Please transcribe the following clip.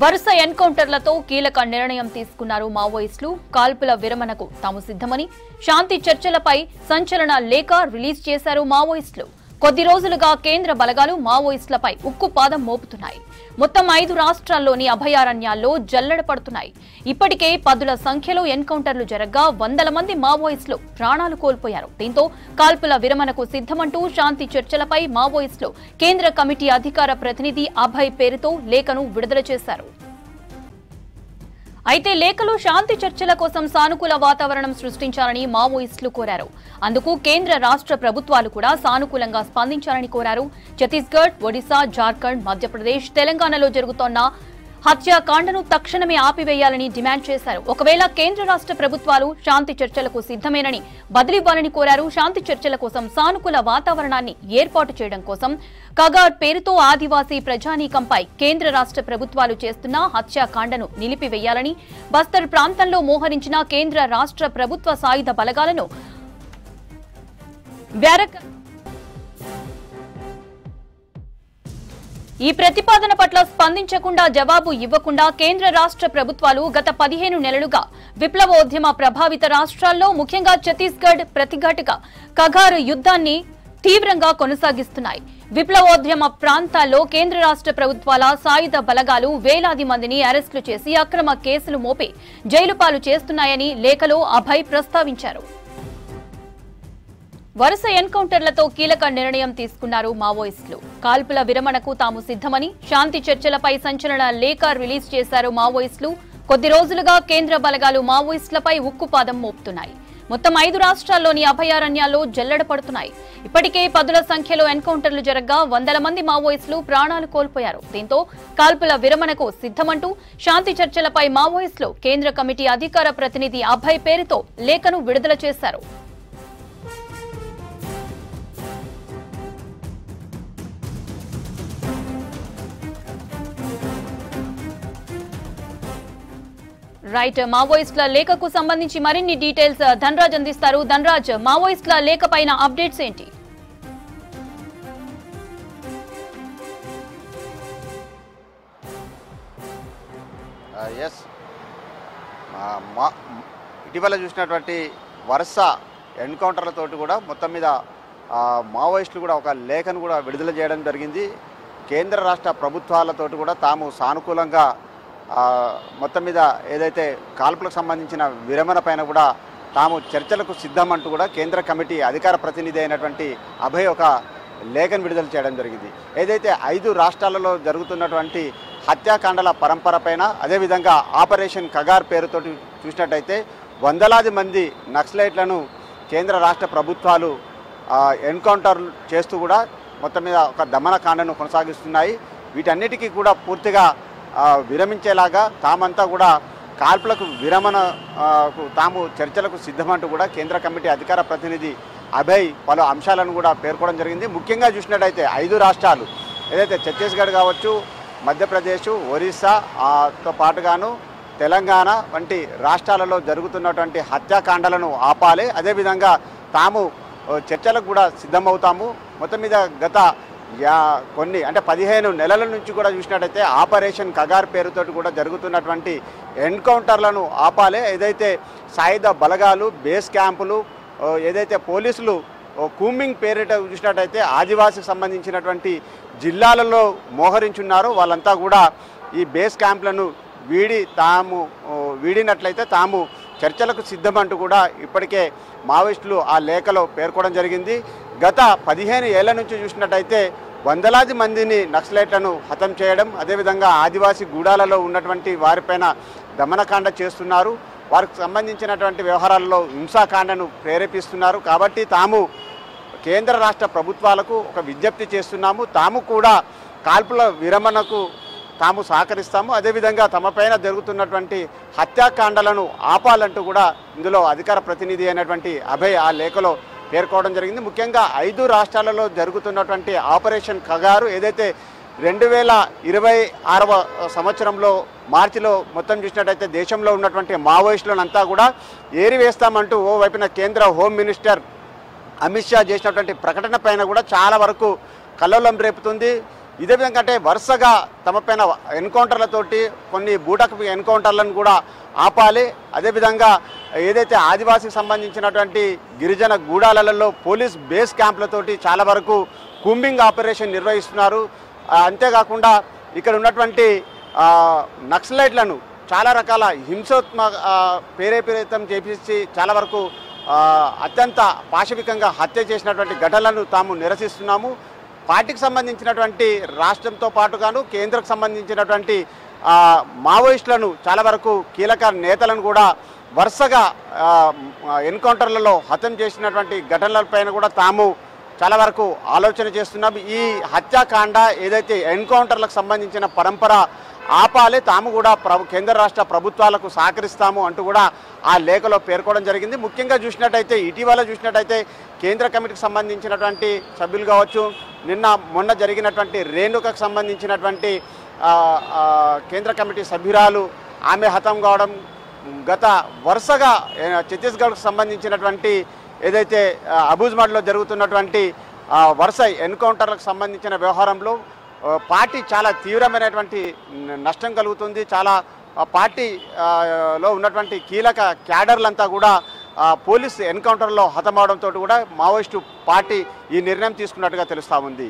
వరుస ఎన్కౌంటర్లతో కీలక నిర్ణయం తీసుకున్నారు మావోయిస్టులు. కాల్పుల విరమణకు తాము సిద్ధమని శాంతి చర్చలపై సంచలన లేఖ రిలీజ్ చేశారు మావోయిస్టులు. కొద్ది రోజులుగా కేంద్ర బలగాలు మావోయిస్టులపై ఉక్కుపాదం మోపుతున్నాయి. మొత్తం 5 రాష్ట్రాల్లోని అభయారణ్యాల్లో జల్లెడ పడుతున్నాయి. ఇప్పటికే పదుల సంఖ్యలో ఎన్కౌంటర్లు జరగ్గా వందల మంది మావోయిస్టులు ప్రాణాలు కోల్పోయారు. దీంతో కాల్పుల విరమణకు సిద్ధమంటూ శాంతి చర్చలపై మావోయిస్టులు కేంద్ర కమిటీ అధికార ప్రతినిధి అభయ్ పేరుతో లేఖను విడుదల చేశారు. అయితే లేఖలో శాంతి చర్చల కోసం సానుకూల వాతావరణం సృష్టించాలని మావోయిస్టులు కోరారు. అందుకు కేంద్ర రాష్ట్ర ప్రభుత్వాలు కూడా సానుకూలంగా స్పందించాలని కోరారు. ఛత్తీస్గఢ్, ఒడిశా, జార్ఖండ్, మధ్యప్రదేశ్, తెలంగాణలో జరుగుతోన్న హత్యాకాండను తక్షణమే ఆపివేయాలని డిమాండ్ చేశారు. ఒకవేళ కేంద్ర రాష్ట్ర ప్రభుత్వాలు శాంతి చర్చలకు సిద్ధమేనని బదిలీవ్వాలని కోరారు. శాంతి చర్చల కోసం సానుకూల వాతావరణాన్ని ఏర్పాటు చేయడం కోసం కగార్ పేరుతో ఆదివాసీ ప్రజానీకంపై కేంద్ర రాష్ట్ర ప్రభుత్వాలు చేస్తున్న హత్యాకాండను నిలిపివేయాలని, బస్తర్ ప్రాంతంలో మోహరించిన కేంద్ర రాష్ట్ర ప్రభుత్వ సాయుధ బలగాలను ఈ ప్రతిపాదన పట్ల స్పందించకుండా, జవాబు ఇవ్వకుండా కేంద్ర రాష్ట్ర ప్రభుత్వాలు గత 15 నెలలుగా విప్లవోద్యమ ప్రభావిత రాష్ట్రాల్లో ముఖ్యంగా ఛత్తీస్గఢ్ ప్రతిఘటగా కగారు యుద్ధాన్ని తీవ్రంగా కొనసాగిస్తున్నాయి. విప్లవోద్యమ ప్రాంతాల్లో కేంద్ర రాష్ట్ర ప్రభుత్వాల సాయుధ బలగాలు వేలాది మందిని అరెస్టులు చేసి అక్రమ కేసులు మోపి జైలు పాలు చేస్తున్నాయని లేఖలో అభయ్ ప్రస్తావించారు. వరుస ఎన్కౌంటర్లతో కీలక నిర్ణయం తీసుకున్నారు మావోయిస్టులు. కాల్పుల విరమణకు తాము సిద్ధమని శాంతి చర్చలపై సంచలన లేఖ రిలీజ్ చేశారు మావోయిస్టులు. కొద్ది రోజులుగా కేంద్ర బలగాలు మావోయిస్టులపై ఉక్కుపాదం మోపుతున్నాయి. మొత్తం 5 రాష్ట్రాల్లోని అభయారణ్యాల్లో జల్లెడ పడుతున్నాయి. ఇప్పటికే పదుల సంఖ్యలో ఎన్కౌంటర్లు జరగ్గా వందల మంది మావోయిస్టులు ప్రాణాలు కోల్పోయారు. దీంతో కాల్పుల విరమణకు సిద్ధమంటూ శాంతి చర్చలపై మావోయిస్టులు కేంద్ర కమిటీ అధికార ప్రతినిధి అభయ్ పేరుతో లేఖను విడుదల చేశారు. రైట్, మావోయిస్టుల లేఖకు సంబంధించి మరిన్ని డీటెయిల్స్ ధనరాజ్ అందిస్తారు. ధనరాజ్, మావోయిస్టుల లేఖ పైన అప్డేట్స్ ఏంటి? ఇటీవల చూసినటువంటి వరుస ఎన్కౌంటర్లతోటి కూడా మొత్తం మీద మావోయిస్టులు కూడా ఒక లేఖను కూడా విడుదల చేయడం జరిగింది. కేంద్ర రాష్ట్ర ప్రభుత్వాలతోటి కూడా తాము సానుకూలంగా మొత్తం మీద ఏదైతే కాల్పులకు సంబంధించిన విరమణ పైన కూడా తాము చర్చలకు సిద్ధమంటూ కూడా కేంద్ర కమిటీ అధికార ప్రతినిధి అయినటువంటి అభయ్ ఒక లేఖను విడుదల చేయడం జరిగింది. ఏదైతే 5 రాష్ట్రాలలో జరుగుతున్నటువంటి హత్యాకాండల పరంపర పైన, అదేవిధంగా ఆపరేషన్ కగార్ పేరుతోటి చూసినట్టయితే వందలాది మంది నక్సలైట్లను కేంద్ర రాష్ట్ర ప్రభుత్వాలు ఎన్కౌంటర్లు చేస్తూ కూడా మొత్తం మీద ఒక దమనకాండను కొనసాగిస్తున్నాయి. వీటన్నిటికీ కూడా పూర్తిగా విరమించేలాగా తామంతా కూడా కాల్పులకు విరమణకు తాము చర్చలకు సిద్ధమంటూ కూడా కేంద్ర కమిటీ అధికార ప్రతినిధి అభయ్ పలు అంశాలను కూడా పేర్కొనడం జరిగింది. ముఖ్యంగా చూసినట్టయితే 5 రాష్ట్రాలు ఏదైతే ఛత్తీస్గఢ్ కావచ్చు, మధ్యప్రదేశ్, ఒరిస్సాతో పాటుగాను తెలంగాణ వంటి రాష్ట్రాలలో జరుగుతున్నటువంటి హత్యాకాండలను ఆపాలి, అదేవిధంగా తాము చర్చలకు కూడా సిద్ధమవుతాము. మొత్తం మీద గత కొన్ని అంటే 15 నెలల నుంచి కూడా చూసినట్టయితే ఆపరేషన్ కగార్ పేరుతోటి కూడా జరుగుతున్నటువంటి ఎన్కౌంటర్లను ఆపాలి. ఏదైతే సాయుధ బలగాలు, బేస్ క్యాంపులు, ఏదైతే పోలీసులు కూంబింగ్ పేరిట చూసినట్టయితే ఆదివాసీకి సంబంధించినటువంటి జిల్లాలలో మోహరించున్నారో వాళ్ళంతా కూడా ఈ బేస్ క్యాంపులను వీడినట్లయితే తాము చర్చలకు సిద్ధమంటూ కూడా ఇప్పటికే మావోయిస్టులు ఆ లేఖలో పేర్కొనడం జరిగింది. గత 15 ఏళ్ల నుంచి చూసినట్టయితే వందలాది మందిని నక్సలైట్లను హతం చేయడం, అదేవిధంగా ఆదివాసీ గూడాలలో ఉన్నటువంటి వారిపైన దమనకాండ చేస్తున్నారు. వారికి సంబంధించినటువంటి వ్యవహారాల్లో హింసాకాండను ప్రేరేపిస్తున్నారు. కాబట్టి తాము కేంద్ర రాష్ట్ర ప్రభుత్వాలకు ఒక విజ్ఞప్తి చేస్తున్నాము. తాము కూడా కాల్పుల విరమణకు తాము సహకరిస్తాము, అదేవిధంగా తమపైన జరుగుతున్నటువంటి హత్యాకాండలను ఆపాలంటూ కూడా ఇందులో అధికార ప్రతినిధి అయినటువంటి అభయ్ ఆ లేఖలో పేర్కోవడం జరిగింది. ముఖ్యంగా 5 రాష్ట్రాలలో జరుగుతున్నటువంటి ఆపరేషన్ కగారు ఏదైతే 2026వ సంవత్సరంలో మార్చిలో మొత్తం చూసినట్టయితే దేశంలో ఉన్నటువంటి మావోయిస్టులను అంతా కూడా ఏరివేస్తామంటూ ఓవైపున కేంద్ర హోమ్ మినిస్టర్ అమిత్ షా చేసినటువంటి ప్రకటన పైన కూడా చాలా వరకు కల్లోలం రేపుతుంది. ఇదే విధంగా అంటే వరుసగా తమపైన ఎన్కౌంటర్లతోటి కొన్ని బూటకపు ఎన్కౌంటర్లను కూడా ఆపాలి. అదేవిధంగా ఏదైతే ఆదివాసీకి సంబంధించినటువంటి గిరిజన గూడాలలో పోలీస్ బేస్ క్యాంపులతోటి చాలా వరకు కూంబింగ్ ఆపరేషన్ నిర్వహిస్తున్నారు. అంతేకాకుండా ఇక్కడ ఉన్నటువంటి నక్సలైట్లను చాలా రకాల ప్రేరేపితం చేపించి చాలా వరకు అత్యంత పాశవికంగా హత్య చేసినటువంటి ఘటనలను తాము నిరసిస్తున్నాము. పార్టీకి సంబంధించినటువంటి రాష్ట్రంతో పాటుగాను కేంద్రకు సంబంధించినటువంటి మావోయిస్టులను చాలా వరకు కీలక నేతలను కూడా వరుసగా ఎన్కౌంటర్లలో హత్యం చేసినటువంటి ఘటనలపైన కూడా తాము చాలా వరకు ఆలోచన చేస్తున్నాం. ఈ హత్యాకాండ ఏదైతే ఎన్కౌంటర్లకు సంబంధించిన పరంపర ఆపాలి, తాము కూడా కేంద్ర రాష్ట్ర ప్రభుత్వాలకు సహకరిస్తాము అంటూ కూడా ఆ లేఖలో పేర్కోవడం జరిగింది. ముఖ్యంగా చూసినట్టయితే ఇటీవల చూసినట్టయితే కేంద్ర కమిటీకి సంబంధించినటువంటి సభ్యులు కావచ్చు, మొన్న జరిగినటువంటి రేణుకకు సంబంధించినటువంటి కేంద్ర కమిటీ సభ్యురాలు ఆమె హతం కావడం, గత వరుసగా ఛత్తీస్గఢ్కు సంబంధించినటువంటి ఏదైతే అబూజ్మడ్లో జరుగుతున్నటువంటి వరుస ఎన్కౌంటర్లకు సంబంధించిన వ్యవహారంలో పార్టీ చాలా తీవ్రమైనటువంటి నష్టం కలుగుతుంది. చాలా పార్టీలో ఉన్నటువంటి కీలక క్యాడర్లంతా కూడా పోలీస్ ఎన్కౌంటర్లో హతమవడంతో కూడా మావోయిస్టు పార్టీ ఈ నిర్ణయం తీసుకున్నట్టుగా తెలుస్తూ ఉంది.